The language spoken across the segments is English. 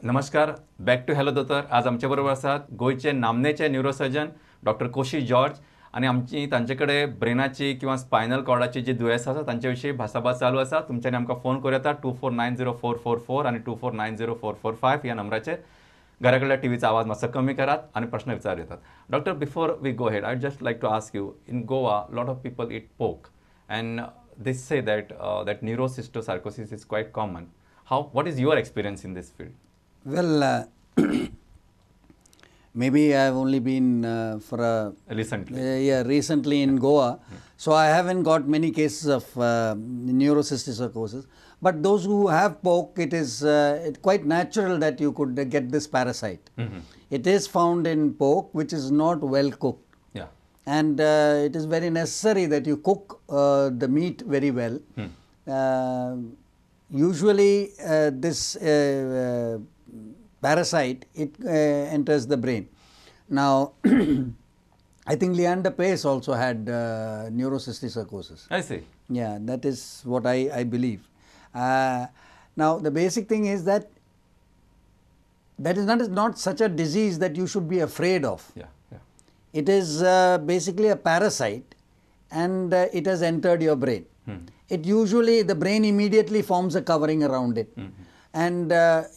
नमस्कार, back to hello दोतर. आज आमच्याबरोबर आसात गोयचे नामनेचे न्यूरोसर्जन डॉक्टर कोशी जॉर्ज आणि आमची तांचेकडे ब्रेनाची किंवा स्पायनल कॉर्डाची जी दुयेंसां आसा तांचे विशीं भासाभास चालू आसा. तुमच्यांनी आमकां फोन करूं येता 24904444 आणि 24904445 ह्या नंबराचेर. घरा कडल्या टीव्हीचा आवाज मातसो कमी करात आणि प्रश्न विचारू येतात. Doctor, before we go ahead, I just like to ask you, in Goa lot of people eat pork and they say that neurocysticercosis is quite common. What is your experience in this field? Well, maybe I have only been recently in Goa, so I haven't got many cases of neurocysticercosis. But those who have poke, it is quite natural that you could get this parasite. It is found in poke, which is not well cooked. And it is very necessary that you cook the meat very well. Usually this parasite, it enters the brain. Now I think Leander Pace also had neurocysticercosis. I see. Yeah, that is what I believe. Now the basic thing is that is not such a disease that you should be afraid of. It is basically a parasite, and it has entered your brain. It usually, the brain immediately forms a covering around it. And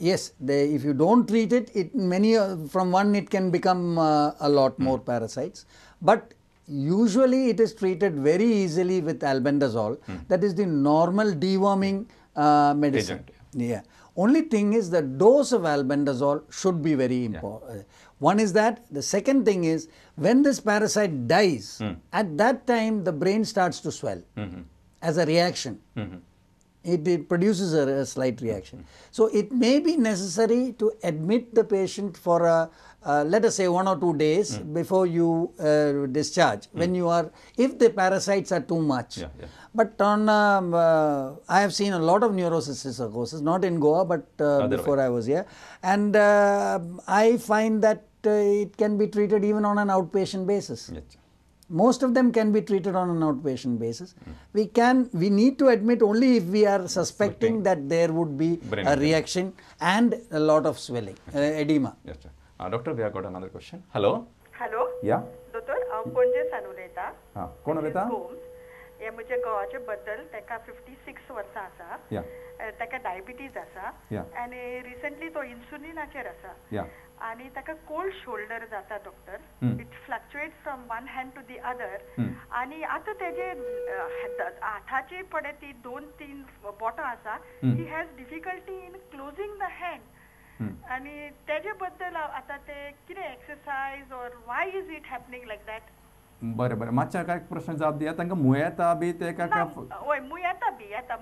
yes, if you don't treat it, from one it can become a lot more parasites. But usually it is treated very easily with albendazole. That is the normal deworming medicine. Yeah. Only thing is the dose of albendazole should be very important. One is that. The second thing is, when this parasite dies, at that time the brain starts to swell as a reaction. It produces a slight reaction. So it may be necessary to admit the patient for let us say 1 or 2 days before you discharge, when you are, if the parasites are too much. But on I have seen a lot of neurocysticercosis, not in Goa, but before I was here, and I find that it can be treated even on an outpatient basis. Most of them can be treated on an outpatient basis. We need to admit only if we are suspecting that there would be a reaction and a lot of swelling, edema. Doctor, we have got another question. Hello. Hello. Yeah. Dotor, हांव पणजेसान उलयतां. कोण उलयता? हे म्हज्या घोवाचे बद्दल, ताका 56 वर्सां आसा. ताका डायबिटीज आसा आनी रिसेंटली तो इन्सुलिनाचेर आसा. आणि ताका कोल्ड शोल्डर जाता doctor. It fluctuates from one hand to the other. आणि आता तेजे हाताची पडे ती 2-3 बोटां आसा. He has difficulty in closing the hand. आणि तेजे बद्दल आता ते कितें exercise or why is it happening like that? बरें बरें, मातशें कांय प्रश्न जाप दियात. तांकां मूय येता बी ते हय,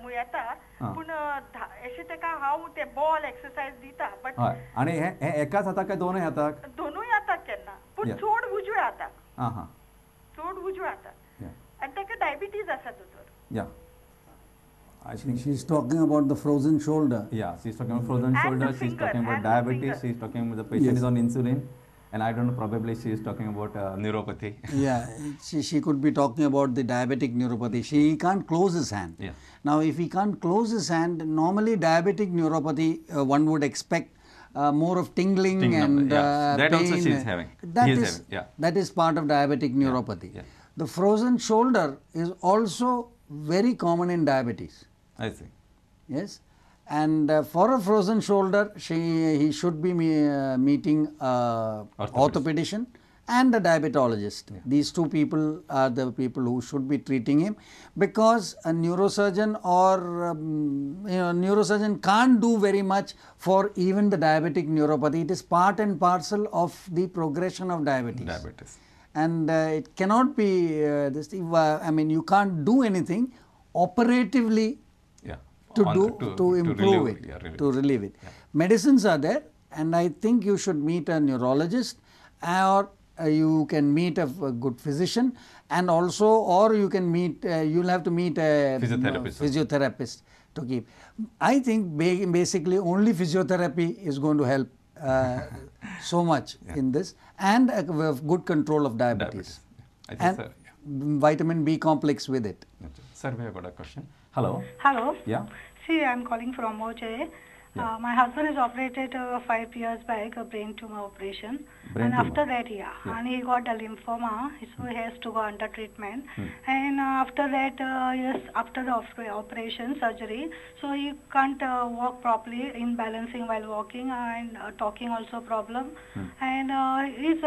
मूय येता पूण अशें ताका हांव ते बॉल एक्सरसाइज दिता. बट आनी हे एकाच हाताक काय दोनूय हाताक? दोनूय हाताक केन्ना, पूण चड उजव्या हाताक. चड उजव्या हाताक. आनी ताका डायबिटीज आसा दोतोर. I think she's talking about the frozen shoulder. Yeah, she's talking about frozen shoulder, she's talking about diabetes, she's talking about the patient is on insulin, and I don't know, probably she is talking about neuropathy. Yeah, she could be talking about the diabetic neuropathy. He can't close his hand. Now, if he can't close his hand, normally diabetic neuropathy, one would expect more of tingling and that pain. Also she is having. That is part of diabetic neuropathy. The frozen shoulder is also very common in diabetes. I see. Yes, and for a frozen shoulder, he should be meeting orthopedician and a diabetologist. These two people are the people who should be treating him, because a neurosurgeon or neurosurgeon can't do very much for even the diabetic neuropathy. It is part and parcel of the progression of diabetes. And it cannot be this thing. I mean, you can't do anything operatively to improve it, to relieve it. Medicines are there, and I think you should meet a neurologist, or you can meet a good physician, and also, or you can meet, you'll have to meet a physiotherapist to keep. I think basically only physiotherapy is going to help so much in this, and a good control of diabetes. I think so, vitamin B complex with it. Sir, we have got a question. Hello. Hello. Yeah. See, I'm calling from OJ. My husband is operated 5 years back, a brain tumor operation. After that, and he got a lymphoma, so he has to go under treatment. And after that, yes, after the operation, surgery, so he can't walk properly, in balancing while walking, and talking also problem. And he's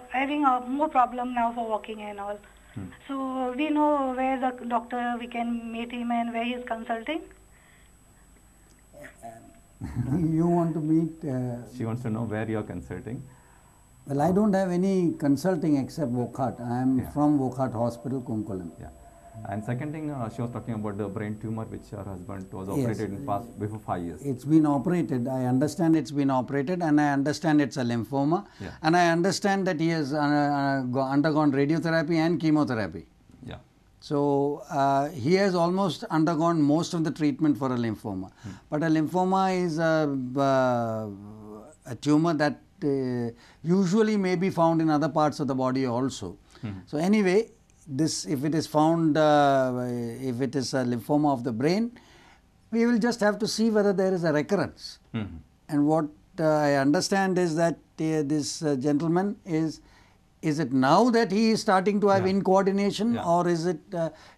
having more problem now for walking and all. So we know where the doctor, we can meet him and where he is consulting. You want to meet? She wants to know where you are consulting. Well, I don't have any consulting except Wockhardt. I am from Wockhardt Hospital, Kunkulam. Yeah. And second thing, she was talking about the brain tumor which her husband was operated in past before 5 years. It's been operated. I understand it's been operated, and I understand it's a lymphoma. And I understand that he has undergone radiotherapy and chemotherapy. Yeah. So he has almost undergone most of the treatment for a lymphoma. But a lymphoma is a tumor that usually may be found in other parts of the body also. So anyway, this, if it is found, if it is a lymphoma of the brain, we will just have to see whether there is a recurrence. And what I understand is that this gentleman is it now that he is starting to have incoordination, or is it,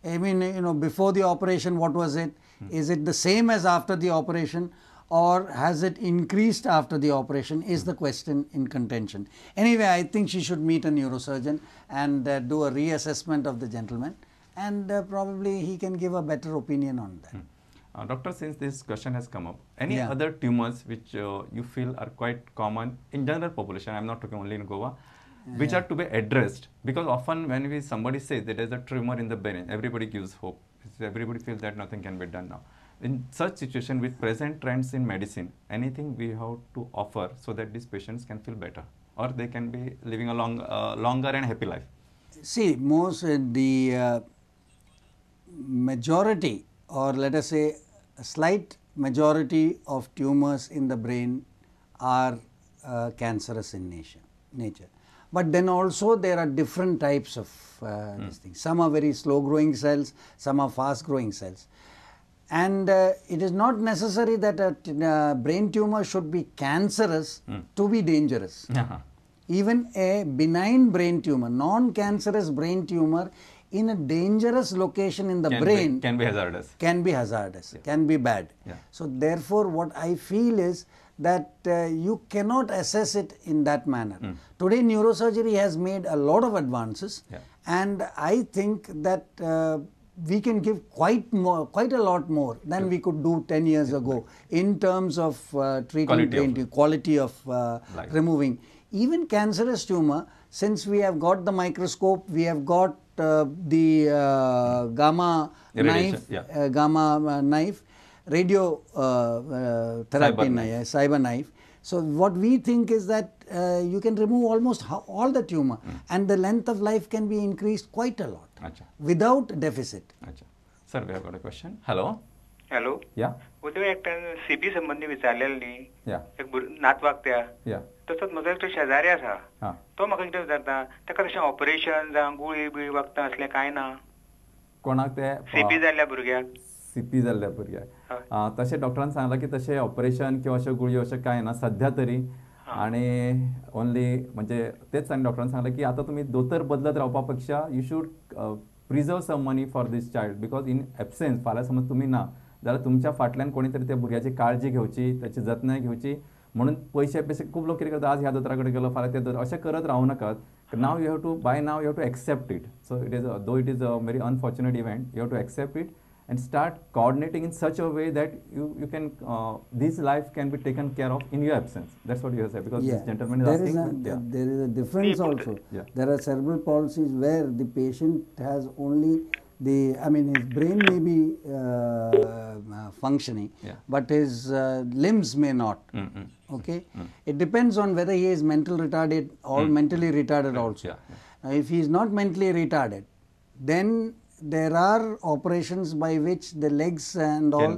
I mean, you know, before the operation, what was it? Is it the same as after the operation, or has it increased after the operation, is the question in contention. Anyway, I think she should meet a neurosurgeon and do a reassessment of the gentleman, and probably he can give a better opinion on that. Doctor, since this question has come up, any other tumors which you feel are quite common in general population, I am not talking only in Goa, which are to be addressed? Because often when somebody says that there is a tumor in the brain, everybody gives hope. Everybody feels that nothing can be done now. In such situation, with present trends in medicine, anything we have to offer so that these patients can feel better, or they can be living a longer and happy life? See, most the majority, or let us say a slight majority of tumors in the brain are cancerous in nature. But then also there are different types of these things. Some are very slow growing cells, some are fast growing cells. And it is not necessary that a brain tumor should be cancerous to be dangerous. Even a benign brain tumor, non-cancerous brain tumor in a dangerous location in the brain can be hazardous. Can be hazardous, can be bad. So therefore, what I feel is that you cannot assess it in that manner. Today, neurosurgery has made a lot of advances, and I think that we can give quite a lot more than we could do 10 years ago in terms of treating brain tumor, quality of removing. Even cancerous tumor, since we have got the microscope, we have got the gamma knife, radio therapy knife, cyber knife. So what we think is that you can remove almost all the tumor, and the length of life can be increased quite a lot without deficit. Sir, we have got a question. Hello. Hello. Yeah. उद्या एकट्यान CP संबंधी विचारलेलं न्ही. एक नातवाक त्या तसोच म्हजो एकटो शेजारी आसा. तो म्हाका कितें विचारता, ताका तशें ऑपरेशन जावं गुळी बिळी वखदां असलें कांय ना. कोणाक ते सीपी जाल्ल्या भुरग्याक. सीपी जाल्ल्या भुरग्याक तशें डॉक्टरान सांगलां की तशें ऑपरेशन किंवा अशें गुळयो अशें कांय ना सध्या तरी. आणि ओनली म्हणजे तेच डॉक्टरान सांगलें की आता तुम्ही दोतर बदलत रावपा पेक्षा you should preserve some money for this child, because in absence फाल्यां समज तुमी ना जाल्यार तुमच्या फाटल्यान कोणी तरी त्या भुरग्याची काळजी घेवची, त्याची जतनाय घेवची. म्हणून पयशे खूब लोक कितें करता, आज ह्या दोतोरा कडेन गेलो फाल्यां त्या दोतोर अशें करत रावूं नाकात. Now you have to buy now you have to accept it. So it is though it is a very unfortunate event, you have to accept it and start coordinating in such a way that you can this life can be taken care of in your absence. That's what you have said, because this gentleman is asking. There is a difference also. There are cerebral palsies where the patient has only his brain may be functioning, but his limbs may not. Okay, it depends on whether he is mentally retarded or mentally retarded also. Now, if he is not mentally retarded, then there are operations by which the legs and all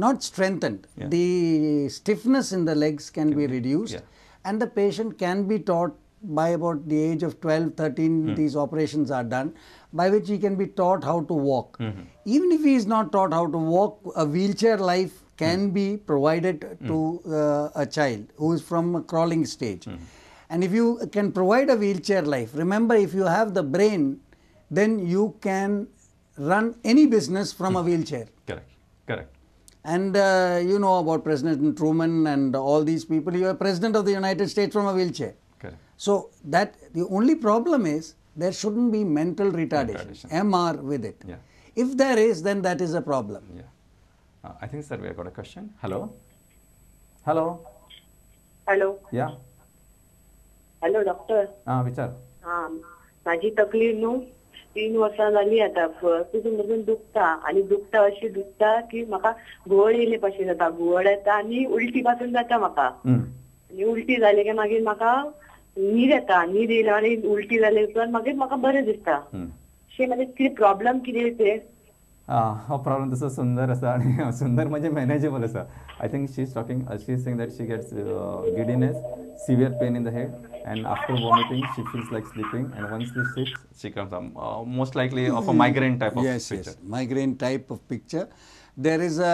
not strengthened. The stiffness in the legs can be reduced, and the patient can be taught by about the age of 12, 13, these operations are done, by which he can be taught how to walk. Even if he is not taught how to walk, a wheelchair life can be provided to a child who is from a crawling stage. And if you can provide a wheelchair life, remember, if you have the brain, then you can run any business from a wheelchair. Correct, correct. And you know about President Truman and all these people. You are President of the United States from a wheelchair. Correct. So that the only problem is there shouldn't be mental retardation, MR with it. Yeah. If there is, then that is a problem. Yeah. I think, sir, we have got a question. Hello? Hello? Hello. Yeah. Hello, doctor. विचार. माझी तकलीफ 3 वर्सां जाली आता. तितून दुखता आणि दुखता अशी दुखता की म्हाका घुवळ येयले कशें जाता. घुवळ येता आणि उलटी पासून जाता म्हाका. आणि उलटी जाली की मागीर म्हाका न्हीद येता. न्हीद येयल्या आनी उलटी जाले उपरांत मागीर म्हाका बरें दिसता. अशें म्हणजे कितें प्रॉब्लेम कितें ते? हो प्रॉब्लेम तसो सुंदर आसा आणि सुंदर म्हणजे मॅनेजेबल आसा. I think she is talking, she is saying that she gets giddiness, severe pain in the head, and after vomiting she feels like sleeping, and once she sleeps she comes up. Most likely of a migraine type of picture. Yes, migraine type of picture. There is a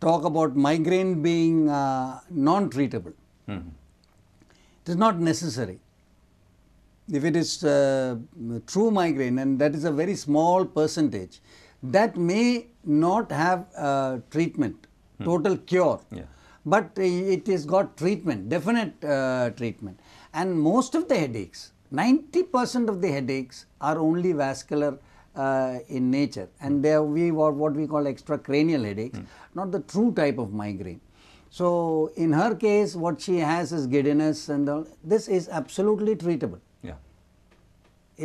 talk about migraine being non-treatable. It is not necessary. If it is true migraine, and that is a very small percentage, that may not have treatment, total cure. Yeah. But it has got treatment, definite treatment. And most of the headaches, 90% of the headaches are only vascular in nature, and they are what we call extracranial headaches, not the true type of migraine. So in her case, what she has is giddiness, and all. This is absolutely treatable.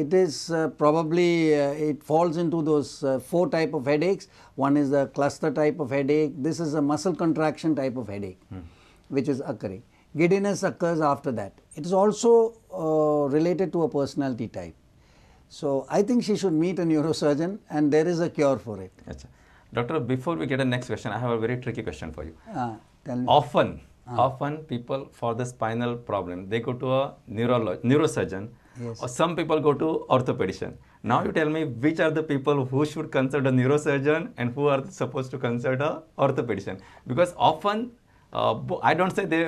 It is probably, it falls into those 4 type of headaches. One is the cluster type of headache. This is a muscle contraction type of headache, which is occurring. Giddiness occurs after that. It is also related to a personality type. So I think she should meet a neurosurgeon, and there is a cure for it. Achha. Doctor, before we get the next question, I have a very tricky question for you. Tell me. Often people for the spinal problem, they go to a neurosurgeon. Yes. Or some people go to orthopedician. Now you tell me, which are the people who should consult a neurosurgeon and who are supposed to consult a orthopedician? Because often, I don't say they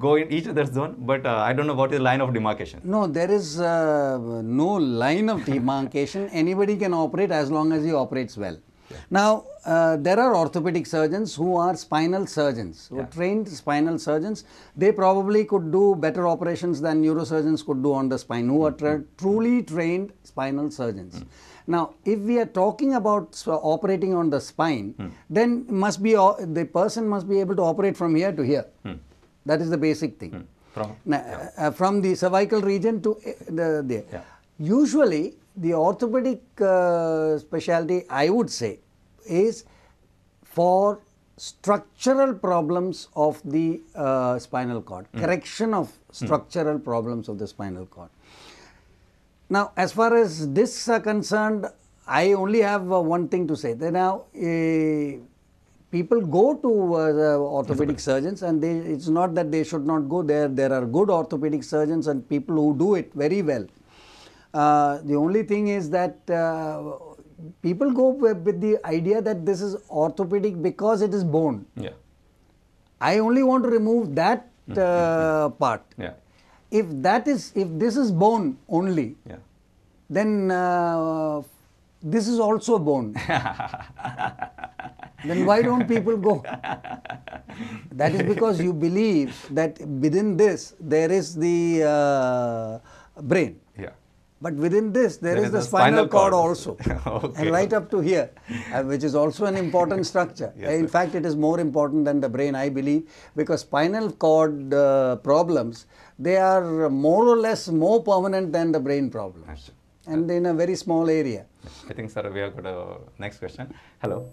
go in each other's zone, but I don't know what is the line of demarcation. No, there is no line of demarcation. Anybody can operate as long as he operates well. Yeah. Now, there are orthopedic surgeons who are spinal surgeons, who are trained spinal surgeons. They probably could do better operations than neurosurgeons could do on the spine, who are truly trained spinal surgeons. Now, if we are talking about operating on the spine, then the person must be able to operate from here to here. That is the basic thing. From the cervical region to there. Yeah. Usually, the orthopedic specialty, I would say, is for structural problems of the spinal cord, correction of structural problems of the spinal cord. Now, as far as discs are concerned, I only have one thing to say. That now, people go to orthopedic surgeons, and it's not that they should not go there. There are good orthopedic surgeons and people who do it very well. The only thing is that people go with the idea that this is orthopedic because it is bone. Yeah. I only want to remove that part. Yeah. If this is bone only, then this is also bone. Then why don't people go? That is because you believe that within this there is the brain. But within this, there is the spinal cord also, and right up to here, which is also an important structure. In fact, it is more important than the brain, I believe, because spinal cord problems, they are more or less more permanent than the brain problems, and in a very small area. I think, sir, we have got a next question. Hello.